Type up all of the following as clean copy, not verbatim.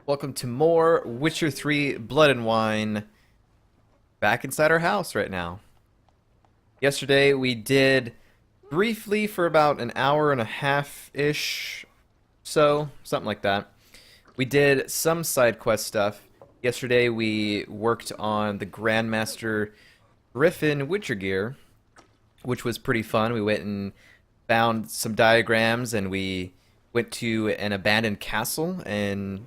Welcome to more Witcher 3 Blood and Wine. Back inside our house right now. Yesterday we did briefly for about an hour and a half-ish, something like that. We did some side quest stuff. Yesterday we worked on the Grandmaster Griffin Witcher gear, which was pretty fun. We went and found some diagrams and we went to an abandoned castle and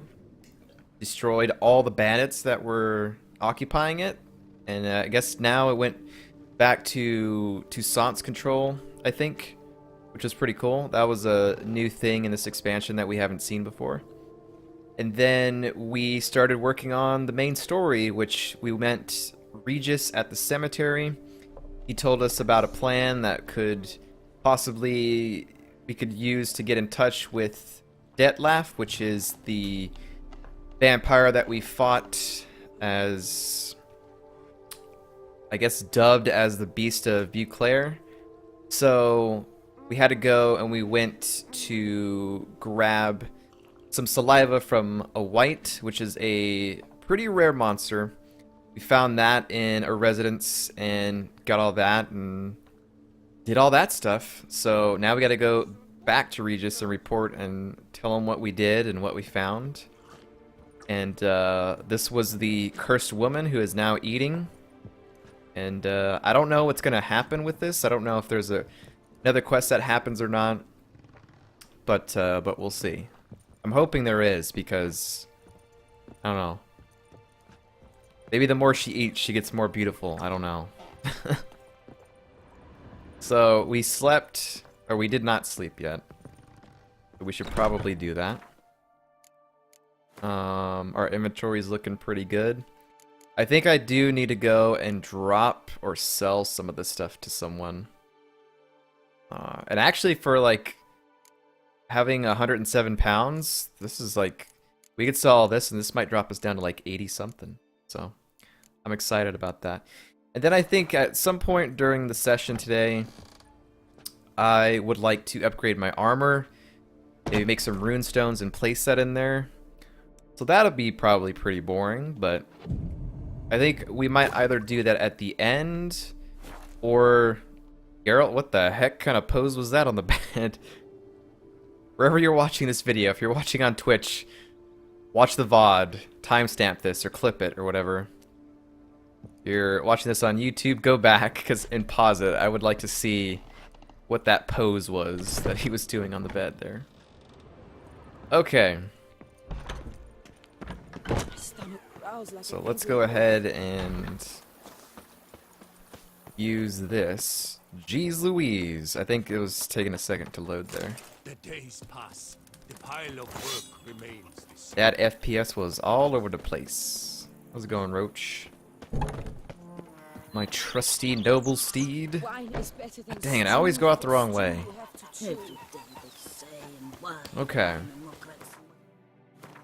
destroyed all the bandits that were occupying it, and I guess now it went back to Toussaint's control, I think, which was pretty cool. That was a new thing in this expansion that we haven't seen before. And then we started working on the main story, which we met Regis at the cemetery. He told us about a plan that could possibly we could use to get in touch with Detlef, which is the vampire that we fought as, I guess, dubbed as the Beast of Beauclair. So we had to go and we went to grab some saliva from a wight, which is a pretty rare monster. We found that in a residence and got all that and did all that stuff. So now we got to go back to Regis and report and tell him what we did and what we found. And this was the cursed woman who is now eating. And I don't know what's going to happen with this. I don't know if there's another quest that happens or not. But we'll see. I'm hoping there is, because I don't know. Maybe the more she eats, she gets more beautiful. I don't know. So we slept, or we did not sleep yet. But we should probably do that. Our inventory is looking pretty good. I think I do need to go and drop or sell some of this stuff to someone. And actually, for like having 107 pounds, this is like, we could sell all this and this might drop us down to like 80 something. So I'm excited about that. And then I think at some point during the session today, I would like to upgrade my armor, maybe make some rune stones and place that in there. So that'll be probably pretty boring, but I think we might either do that at the end, or Geralt, what the heck kind of pose was that on the bed? Wherever you're watching this video, if you're watching on Twitch, watch the VOD, timestamp this or clip it or whatever. If you're watching this on YouTube, go back and pause it. I would like to see what that pose was that he was doing on the bed there. Okay. So let's go ahead and use this. Jeez Louise. I think it was taking a second to load there. The days pass. The pile of work remains the same. That FPS was all over the place. How's it going, Roach? My trusty noble steed. Dang it, I always go out the wrong way. Okay.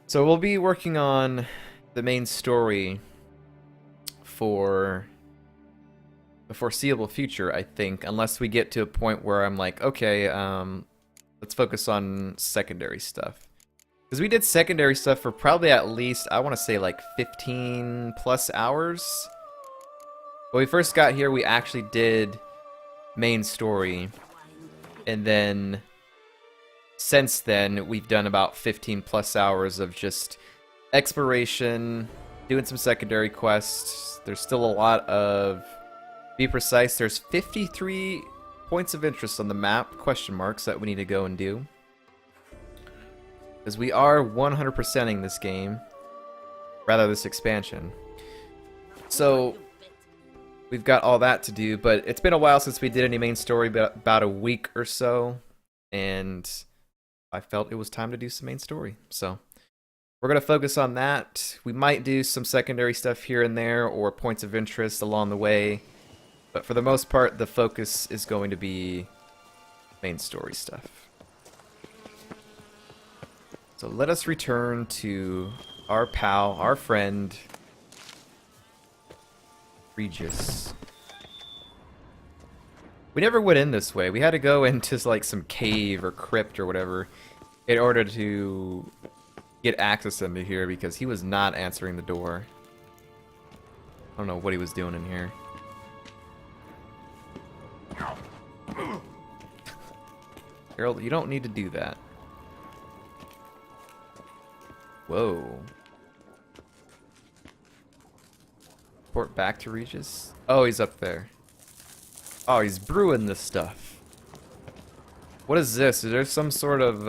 So we'll be working on the main story for the foreseeable future, I think, unless we get to a point where I'm like, okay, let's focus on secondary stuff. Because we did secondary stuff for probably at least, I want to say like 15 plus hours. When we first got here, we actually did main story, and then since then, we've done about 15 plus hours of just exploration, doing some secondary quests. There's still a lot of, to be precise, there's 53 points of interest on the map, question marks, that we need to go and do. Because we are 100%ing this game, rather this expansion. So we've got all that to do, but it's been a while since we did any main story, about a week or so, and I felt it was time to do some main story. So we're going to focus on that. We might do some secondary stuff here and there, or points of interest along the way, but for the most part, the focus is going to be main story stuff. So let us return to our pal, our friend, Regis. We never went in this way. We had to go into like some cave or crypt or whatever in order to get access into here because he was not answering the door. I don't know what he was doing in here. Harold, you don't need to do that. Whoa. Port back to Regis? Oh, he's up there. Oh, he's brewing this stuff. What is this? Is there some sort of,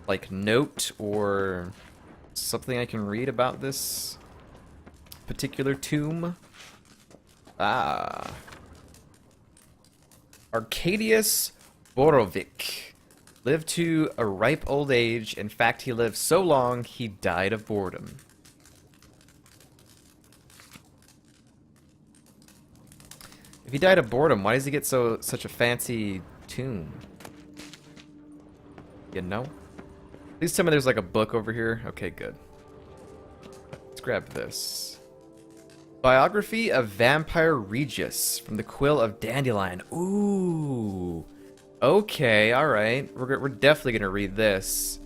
like, note or something I can read about this particular tomb? Ah. Arcadius Borovic lived to a ripe old age. In fact, he lived so long, he died of boredom. If he died of boredom, why does he get such a fancy tomb? You know? Please tell me there's like a book over here. Okay, good. Let's grab this. Biography of Vampire Regis from the Quill of Dandelion. Ooh. Okay, alright. We're definitely going to read this.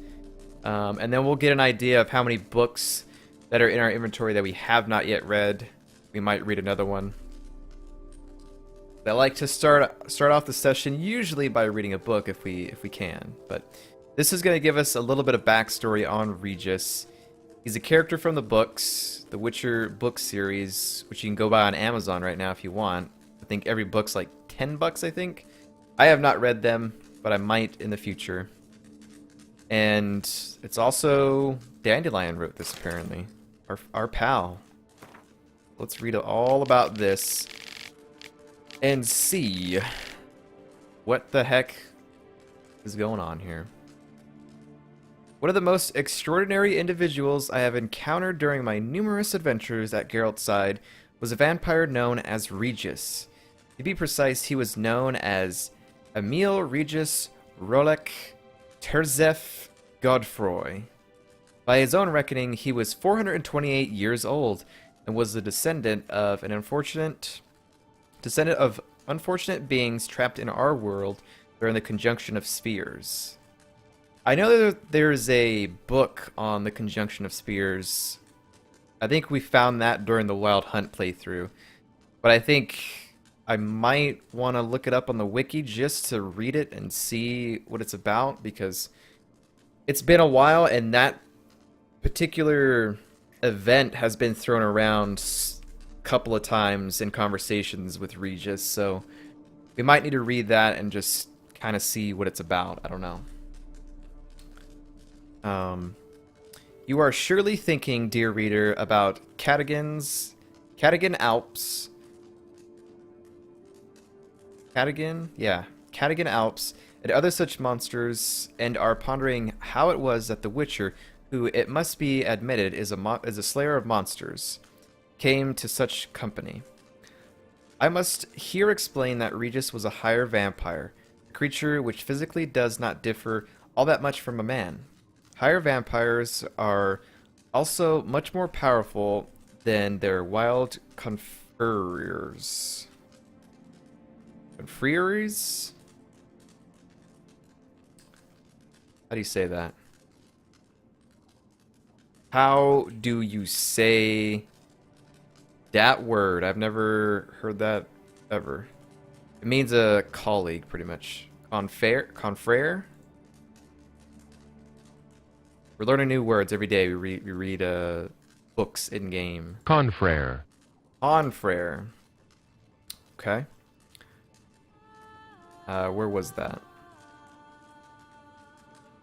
And then we'll get an idea of how many books that are in our inventory that we have not yet read. We might read another one. I like to start off the session usually by reading a book if we can, but this is going to give us a little bit of backstory on Regis. He's a character from the books, the Witcher book series, which you can go buy on Amazon right now if you want. I think every book's like $10, I think. I have not read them, but I might in the future. And it's also Dandelion wrote this apparently, our pal. Let's read all about this and see what the heck is going on here. One of the most extraordinary individuals I have encountered during my numerous adventures at Geralt's side was a vampire known as Regis. To be precise, he was known as Emil Regis Rolek Terzef Godfroy. By his own reckoning, he was 428 years old and was the descendant of unfortunate beings trapped in our world during the conjunction of spheres. I know that there's a book on the conjunction of spheres. I think we found that during the Wild Hunt playthrough. But I think I might want to look it up on the wiki just to read it and see what it's about, because it's been a while and that particular event has been thrown around couple of times in conversations with Regis, so we might need to read that and just kind of see what it's about. I don't know. You are surely thinking, dear reader, about Cadogan Alps. Cadogan Alps and other such monsters, and are pondering how it was that the Witcher, who it must be admitted is a slayer of monsters, came to such company. I must here explain that Regis was a higher vampire, a creature which physically does not differ all that much from a man. Higher vampires are also much more powerful than their wild confreres. Confreres? How do you say that? How do you say that word? I've never heard that ever. It means a colleague, pretty much. Confrere? We're learning new words every day. We read books in game. Confrere. Confrere. Okay. Where was that?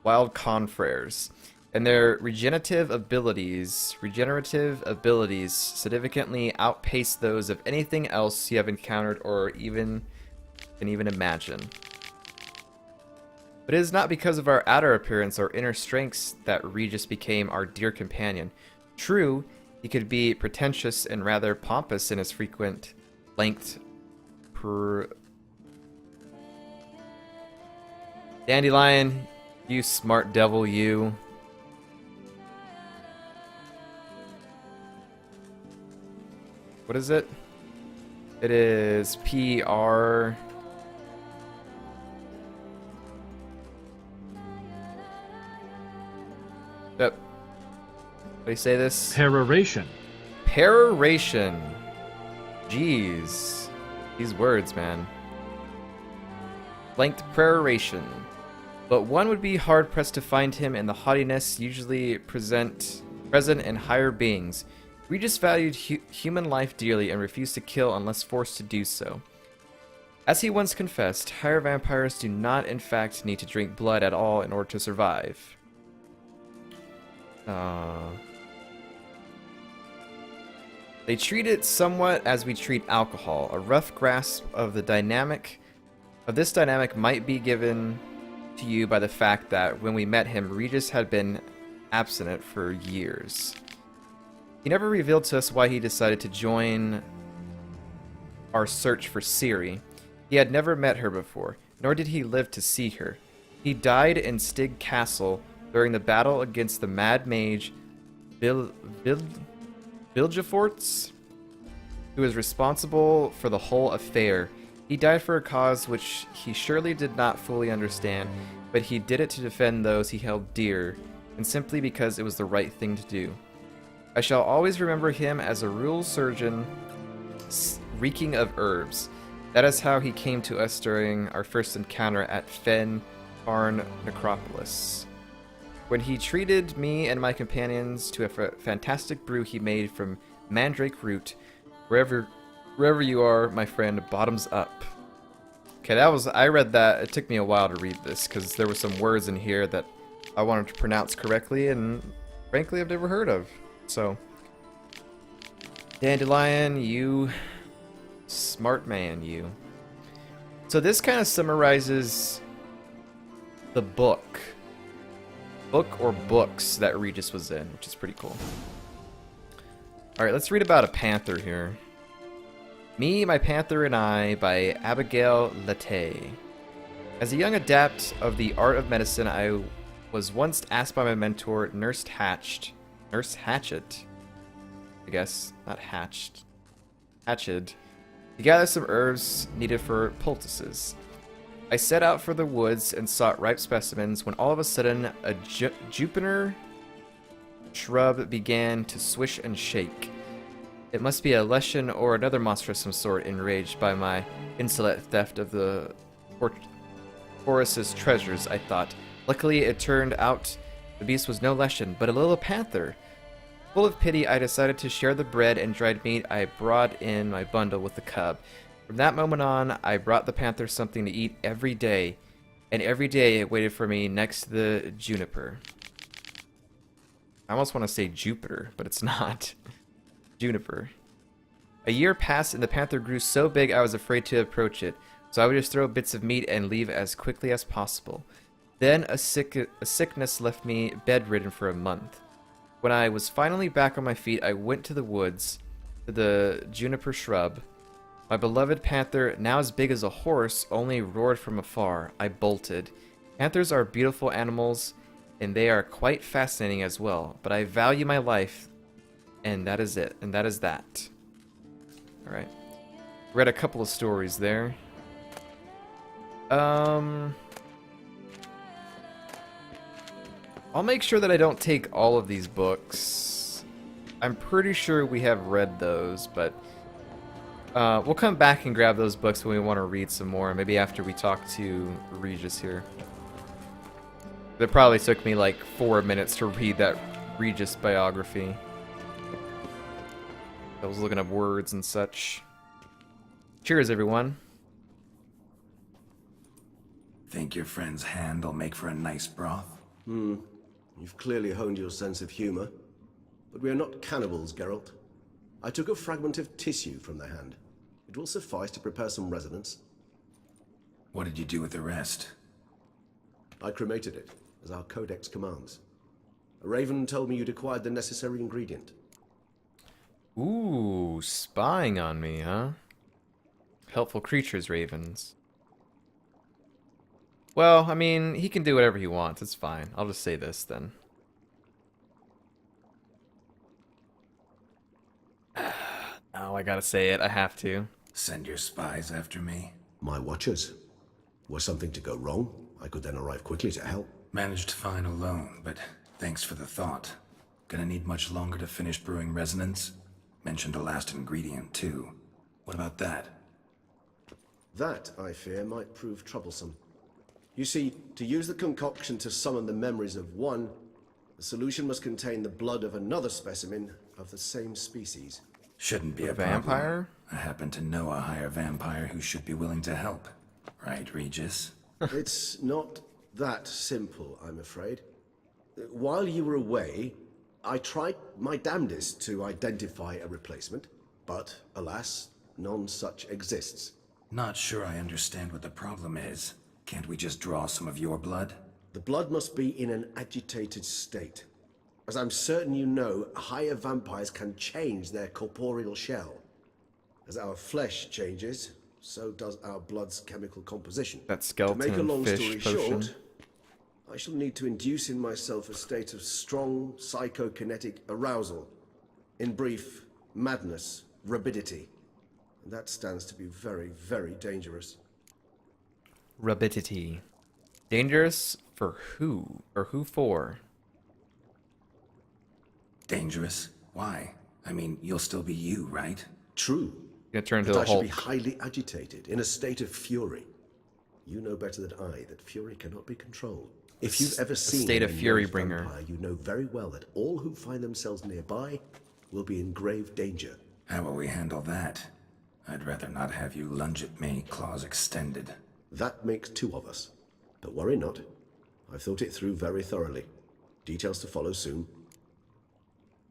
Wild confreres. And their regenerative abilities significantly outpace those of anything else you have encountered or can even imagine. But it is not because of our outer appearance or inner strengths that Regis became our dear companion. True, he could be pretentious and rather pompous in his frequent length Dandelion, you smart devil, you. What is it? It is PR. Yep. How do you say this? Peroration. Peroration. Jeez. These words, man. Length peroration. But one would be hard-pressed to find him in the haughtiness usually present in higher beings. Regis valued human life dearly and refused to kill unless forced to do so. As he once confessed, higher vampires do not in fact need to drink blood at all in order to survive. They treat it somewhat as we treat alcohol. A rough grasp of this dynamic might be given to you by the fact that when we met him, Regis had been abstinent for years. He never revealed to us why he decided to join our search for Ciri. He had never met her before, nor did he live to see her. He died in Stig Castle during the battle against the Mad Mage Vilgefortz, who was responsible for the whole affair. He died for a cause which he surely did not fully understand, but he did it to defend those he held dear, and simply because it was the right thing to do. I shall always remember him as a rural surgeon reeking of herbs. That is how he came to us during our first encounter at Fen Farn Necropolis, when he treated me and my companions to a fantastic brew he made from mandrake root. Wherever you are, my friend, bottoms up. Okay, I read that. It took me a while to read this because there were some words in here that I wanted to pronounce correctly and frankly I've never heard of. So, Dandelion, you smart man, you. So this kind of summarizes the book or books that Regis was in, which is pretty cool. Alright, let's read about a panther here. Me, My Panther, and I by Abigail Latte. As a young adept of the art of medicine, I was once asked by my mentor, Nurse Hatchet, I guess, not Hatched, Hatched, to gather some herbs needed for poultices. I set out for the woods and sought ripe specimens when all of a sudden a juniper shrub began to swish and shake. It must be a Leshen or another monster of some sort, enraged by my insolent theft of the forest's treasures, I thought. Luckily, it turned out the beast was no Leshen, but a little panther. Full of pity, I decided to share the bread and dried meat I brought in my bundle with the cub. From that moment on, I brought the panther something to eat every day, and every day it waited for me next to the juniper. I almost want to say Jupiter, but it's not. Juniper. A year passed and the panther grew so big I was afraid to approach it, so I would just throw bits of meat and leave as quickly as possible. Then a sickness left me bedridden for a month. When I was finally back on my feet, I went to the woods, to the juniper shrub. My beloved panther, now as big as a horse, only roared from afar. I bolted. Panthers are beautiful animals, and they are quite fascinating as well, but I value my life, and that is it, and that is that. Alright. Read a couple of stories there. I'll make sure that I don't take all of these books. I'm pretty sure we have read those, but we'll come back and grab those books when we want to read some more, maybe after we talk to Regis here. It probably took me like 4 minutes to read that Regis biography. I was looking up words and such. Cheers, everyone. Think your friend's hand will make for a nice broth? You've clearly honed your sense of humor. But we are not cannibals, Geralt. I took a fragment of tissue from the hand. It will suffice to prepare some resonance. What did you do with the rest? I cremated it, as our codex commands. A raven told me you'd acquired the necessary ingredient. Ooh, spying on me, huh? Helpful creatures, ravens. Well, I mean, he can do whatever he wants. It's fine. I'll just say this, then. Oh, I gotta say it. I have to. Send your spies after me? My watchers. Were something to go wrong, I could then arrive quickly to help. Managed fine alone, but thanks for the thought. Gonna need much longer to finish brewing resonance? Mentioned a last ingredient, too. What about that? That, I fear, might prove troublesome. You see, to use the concoction to summon the memories of one, the solution must contain the blood of another specimen of the same species. Shouldn't be a vampire? problem. I happen to know a higher vampire who should be willing to help. Right, Regis? It's not that simple, I'm afraid. While you were away, I tried my damnedest to identify a replacement, but alas, none such exists. Not sure I understand what the problem is. Can't we just draw some of your blood? The blood must be in an agitated state. As I'm certain you know, higher vampires can change their corporeal shell. As our flesh changes, so does our blood's chemical composition. That skeleton To make a and long fish story potion. short, I shall need to induce in myself a state of strong psychokinetic arousal. In brief, madness, rabidity. And that stands to be very, very dangerous. Rabidity. Dangerous for who? Or who for? Dangerous? Why? I mean, you'll still be you, right? True. Gonna turn into But a I should be Hulk. highly agitated, in a state of fury. You know better than I that fury cannot be controlled. If you've ever seen state of an fury enraged bringer. vampire, you know very well that all who find themselves nearby will be in grave danger. How will we handle that? I'd rather not have you lunge at me, claws extended. That makes two of us. But worry not. I've thought it through very thoroughly. Details to follow soon.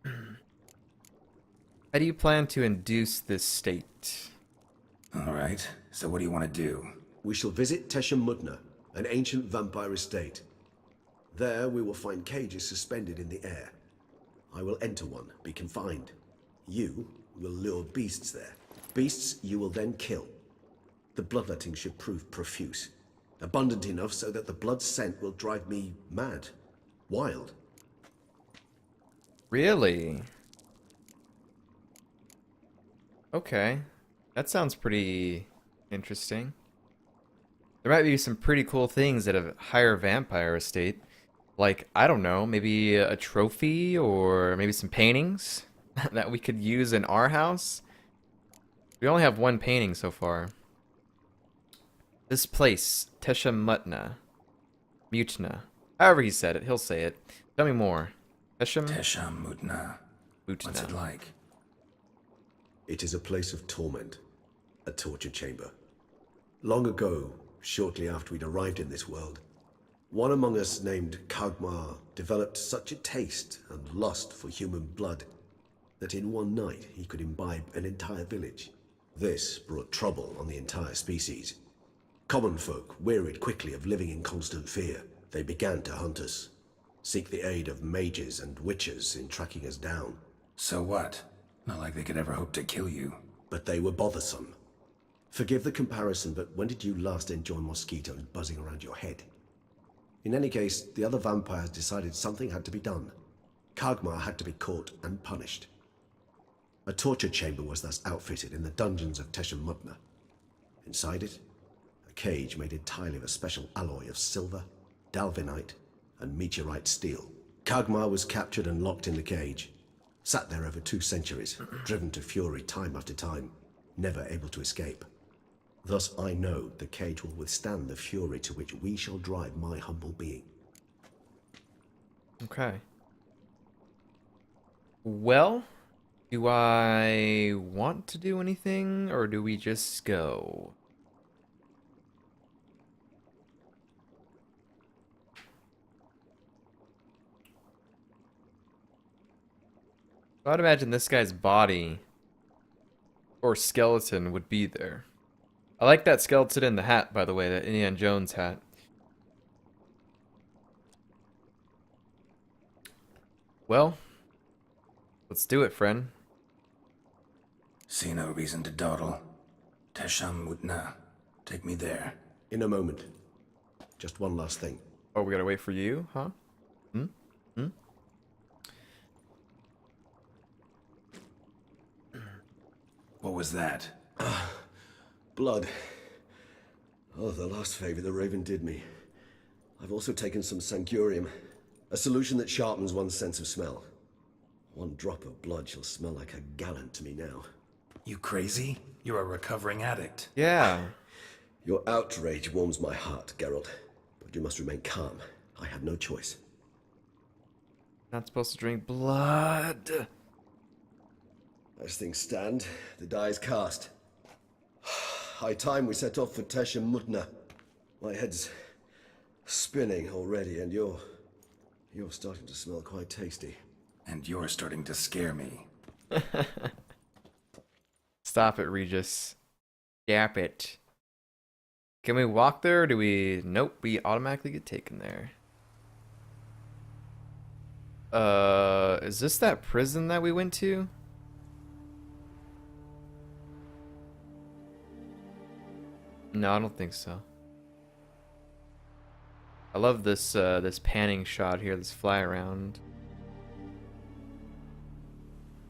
How do you plan to induce this state? Alright, so what do you want to do? We shall visit Teshem Mudna, an ancient vampire estate. There we will find cages suspended in the air. I will enter one, be confined. You will lure beasts there. Beasts you will then kill. The bloodletting should prove profuse. Abundant enough so that the blood scent will drive me mad. Wild. Really? Okay. That sounds pretty interesting. There might be some pretty cool things at a higher vampire estate. Like, I don't know, maybe a trophy or maybe some paintings that we could use in our house. We only have one painting so far. This place, Tesha Mutna. Mutna. However he said it, he'll say it. Tell me more. Teshem Tesham Mutna. What's it Mutna. like? It is a place of torment. A torture chamber. Long ago, shortly after we'd arrived in this world, one among us named Kagmar developed such a taste and lust for human blood that in one night he could imbibe an entire village. This brought trouble on the entire species. Common folk wearied quickly of living in constant fear. They began to hunt us, seek the aid of mages and witches in tracking us down. So what? Not like they could ever hope to kill you. But they were bothersome. Forgive the comparison, but when did you last enjoy mosquitoes buzzing around your head? In any case, the other vampires decided something had to be done. Kagmar had to be caught and punished. A torture chamber was thus outfitted in the dungeons of Teshem Mutna. Inside it, a cage made entirely of a special alloy of silver, dalvinite, and meteorite steel. Kagmar was captured and locked in the cage. Sat there over 2 centuries, driven to fury time after time, never able to escape. Thus I know the cage will withstand the fury to which we shall drive my humble being. Okay. Well, do I want to do anything or do we just go? I'd imagine this guy's body or skeleton would be there. I like that skeleton in the hat, by the way, that Indiana Jones hat. Well, let's do it, friend. See no reason to dawdle. Tesham Mutna. Take me there. In a moment. Just one last thing. Oh, we gotta wait for you, huh? What was that? Blood. Oh, the last favor the Raven did me. I've also taken some Sancurium, a solution that sharpens one's sense of smell. One drop of blood shall smell like a gallon to me now. You crazy? You're a recovering addict. Yeah. Your outrage warms my heart, Geralt. But you must remain calm. I had no choice. Not supposed to drink blood. As things stand, the die is cast. High time we set off for Tesha Mutna. My head's spinning already, and you're starting to smell quite tasty. And you're starting to scare me. Stop it, Regis. Stop it. Can we walk there, or do we... Nope, we automatically get taken there. Is this that prison that we went to? No, I don't think so. I love this this panning shot here, this fly around.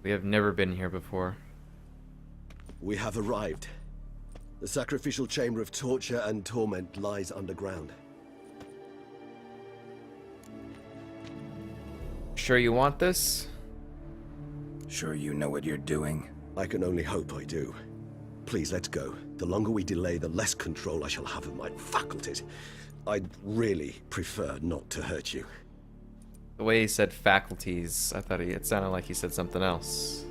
We have never been here before. We have arrived. The sacrificial chamber of torture and torment lies underground. Sure you want this? Sure you know what you're doing? I can only hope I do. Please, let's go. The longer we delay, the less control I shall have of my faculties. I'd really prefer not to hurt you. The way he said faculties, I thought it sounded like he said something else.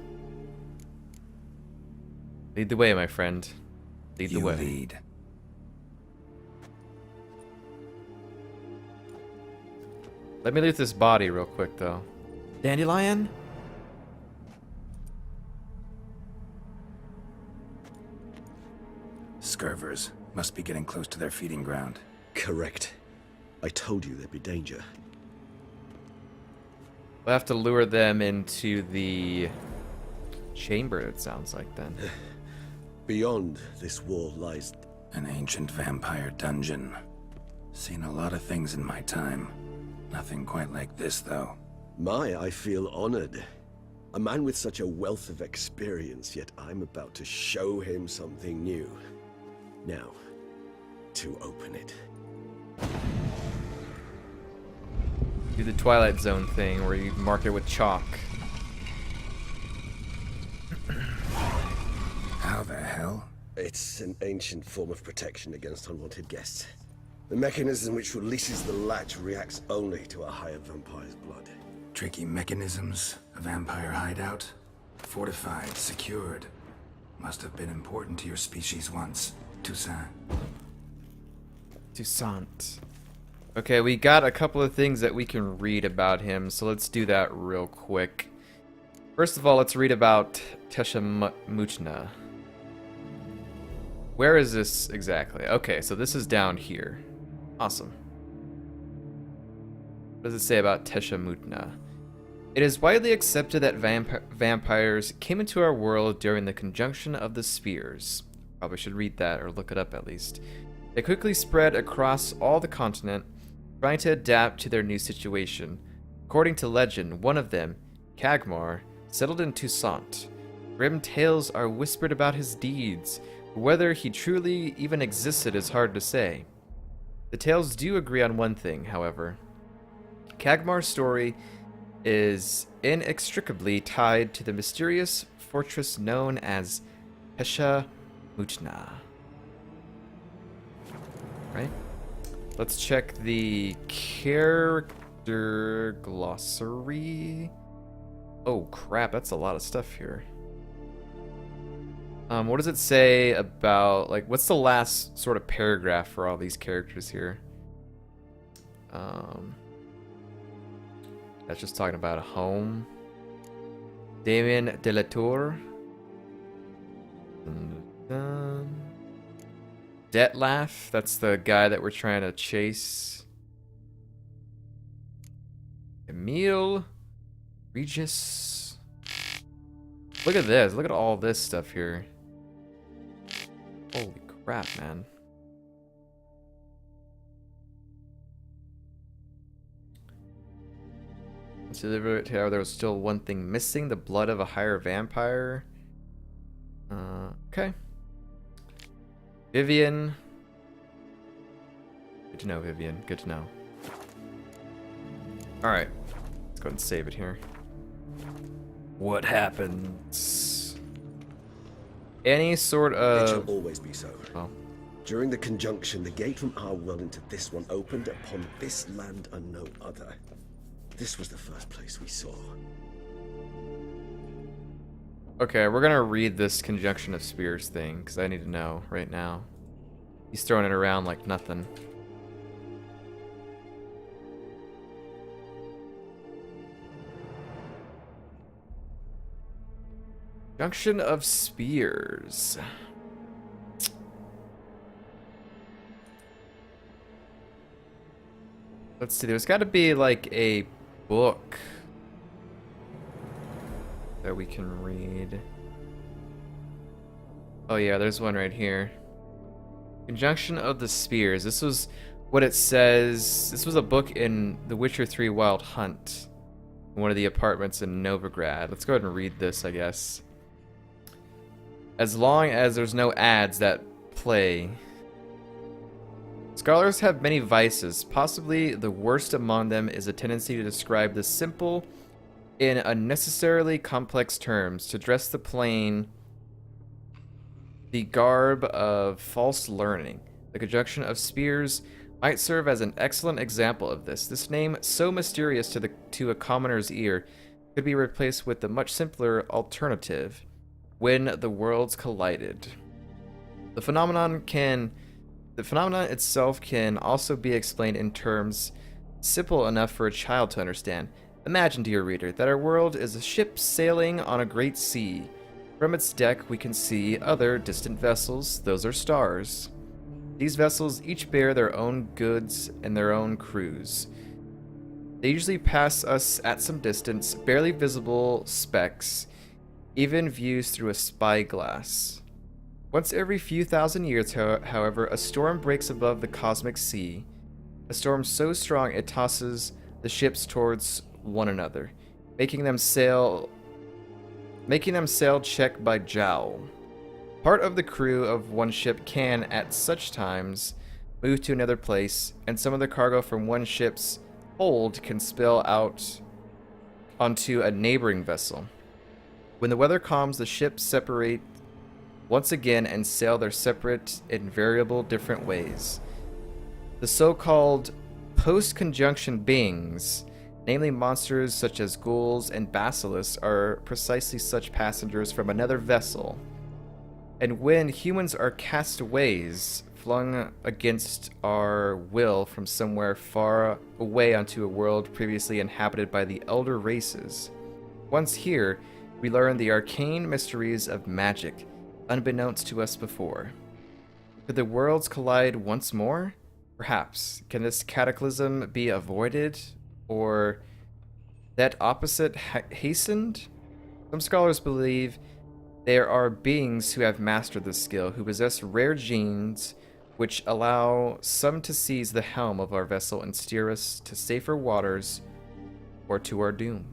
Lead the way, my friend. Lead the You way. lead. Let me loot this body real quick, though. Dandelion? Scurvers must be getting close to their feeding ground. Correct. I told you there'd be danger. We'll have to lure them into the chamber, it sounds like, then. Beyond this wall lies... An ancient vampire dungeon. Seen a lot of things in my time. Nothing quite like this, though. I feel honored. A man with such a wealth of experience, yet I'm about to show him something new. Now, to open it. Do the Twilight Zone thing where you mark it with chalk. How the hell? It's an ancient form of protection against unwanted guests. The mechanism which releases the latch reacts only to a hired vampire's blood. Tricky mechanisms, a vampire hideout. Fortified, secured. Must have been important to your species once. Toussaint. Toussaint. Okay, we got a couple of things that we can read about him, so let's do that real quick. First of all, let's read about Tesha Mutna. Where is this exactly? Okay, so this is down here. Awesome. What does it say about Tesha Mutna? It is widely accepted that vampires came into our world during the conjunction of the spheres. Probably should read that or look it up at least. They quickly spread across all the continent, trying to adapt to their new situation. According to legend, one of them, Kagmar, settled in Toussaint. Grim tales are whispered about his deeds. Whether he truly even existed is hard to say. The tales do agree on one thing, however. Kagmar's story is inextricably tied to the mysterious fortress known as Tesha Mutna. Right? Let's check the character glossary. Oh crap, that's a lot of stuff here. What does it say about, like, what's the last sort of paragraph for all these characters here? That's just talking about a home. Damien de la Tour. Detlef, that's the guy that we're trying to chase. Emile. Regis. Look at this. Look at all this stuff here. Holy crap, man. Let's deliver it. However, there was still one thing missing: the blood of a higher vampire. Okay. Vivian. Good to know, Vivian. Good to know. Alright. Let's go ahead and save it here. What happens? Any sort It shall of... always be so. Oh. During the conjunction, the gate from our world into this one opened upon this land and no other. This was the first place we saw. Okay, we're gonna read this conjunction of spears thing, because I need to know right now. He's throwing it around like nothing. Conjunction of spears. Let's see, there's gotta be like a book that we can read. Oh yeah, there's one right here. Conjunction of the Spears. This was what it says. This was a book in The Witcher 3 Wild Hunt. In one of the apartments in Novigrad. Let's go ahead and read this, I guess. As long as there's no ads that play. Scholars have many vices. Possibly the worst among them is a tendency to describe the simple in unnecessarily complex terms, to dress the plain the garb of false learning. The conjunction of spears might serve as an excellent example of this. This name, so mysterious to a commoner's ear, could be replaced with the much simpler alternative, when the worlds collided. The phenomenon itself can also be explained in terms simple enough for a child to understand. Imagine, dear reader, that our world is a ship sailing on a great sea. From its deck we can see other distant vessels. Those are stars. These vessels each bear their own goods and their own crews. They usually pass us at some distance, barely visible specks, even views through a spyglass. Once every few thousand years, however, a storm breaks above the cosmic sea. A storm so strong it tosses the ships towards one another, making them sail check by jowl. Part of the crew of one ship can, at such times, move to another place, and some of the cargo from one ship's hold can spill out onto a neighboring vessel. When the weather calms, the ships separate once again and sail their separate, invariable, different ways. The so-called post-conjunction beings, namely monsters such as ghouls and basilisks, are precisely such passengers from another vessel. And when humans are castaways, flung against our will from somewhere far away onto a world previously inhabited by the elder races, once here, we learn the arcane mysteries of magic, unbeknownst to us before. Could the worlds collide once more? Perhaps. Can this cataclysm be avoided? Or that opposite hastened? Some scholars believe there are beings who have mastered this skill, who possess rare genes which allow some to seize the helm of our vessel and steer us to safer waters or to our doom.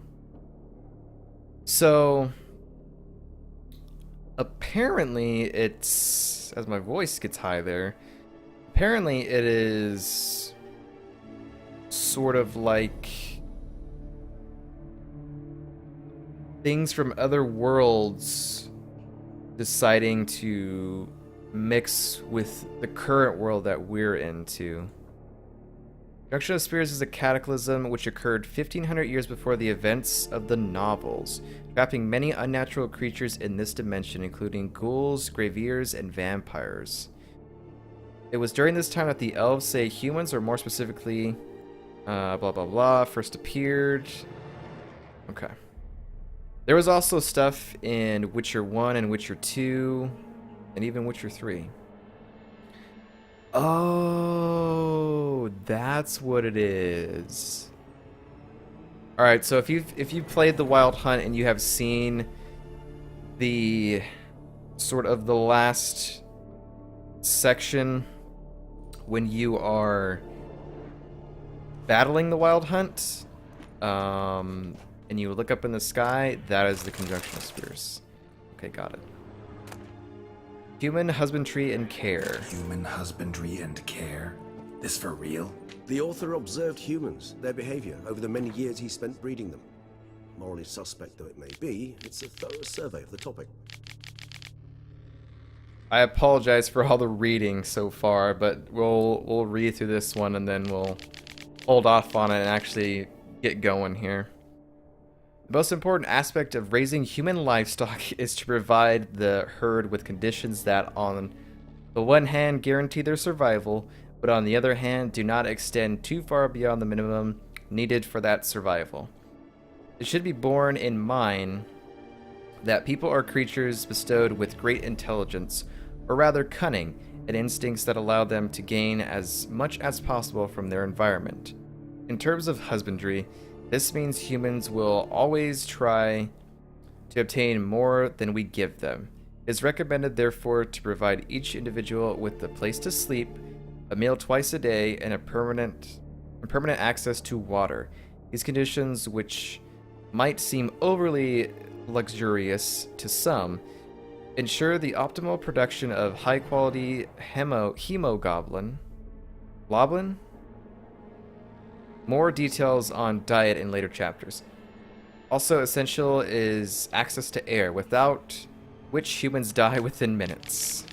So, apparently it's, as my voice gets high there, apparently it is sort of like things from other worlds deciding to mix with the current world that we're into. Junction of Spears is a cataclysm which occurred 1500 years before the events of the novels, trapping many unnatural creatures in this dimension, including ghouls, graveers, and vampires. It was during this time that the elves, say humans, or more specifically, blah blah blah, first appeared. Okay. There was also stuff in Witcher 1 and Witcher 2, and even Witcher 3. Oh, that's what it is. All right, so if you've played the Wild Hunt and you have seen the sort of the last section when you are battling the Wild Hunt, and you look up in the sky, that is the Conjunction of Spears. Okay, got it. Human husbandry and care. Human husbandry and care? This for real? The author observed humans, their behavior, over the many years he spent breeding them. Morally suspect though it may be, it's a thorough survey of the topic. I apologize for all the reading so far, but we'll read through this one and then we'll hold off on it and actually get going here. The most important aspect of raising human livestock is to provide the herd with conditions that, on the one hand, guarantee their survival, but on the other hand, do not extend too far beyond the minimum needed for that survival. It should be borne in mind that people are creatures bestowed with great intelligence, or rather cunning, and instincts that allow them to gain as much as possible from their environment. In terms of husbandry, this means humans will always try to obtain more than we give them. It is recommended, therefore, to provide each individual with a place to sleep, a meal twice a day, and a permanent access to water. These conditions, which might seem overly luxurious to some, ensure the optimal production of high-quality hemoglobin. Globin? More details on diet in later chapters. Also essential is access to air, without which humans die within minutes.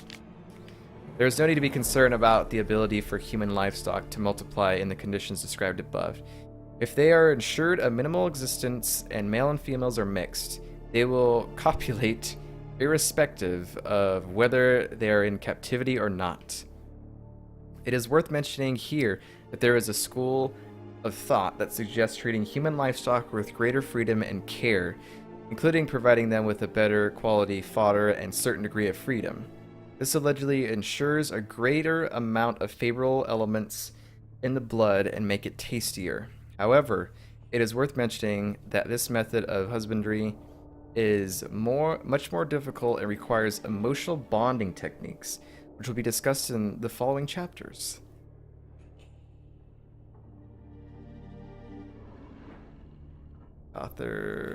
There is no need to be concerned about the ability for human livestock to multiply in the conditions described above. If they are ensured a minimal existence and male and females are mixed, they will copulate irrespective of whether they are in captivity or not. It is worth mentioning here that there is a school of thought that suggests treating human livestock with greater freedom and care, including providing them with a better quality fodder and certain degree of freedom. This allegedly ensures a greater amount of favorable elements in the blood and make it tastier. However, it is worth mentioning that this method of husbandry is much more difficult and requires emotional bonding techniques, which will be discussed in the following chapters. Author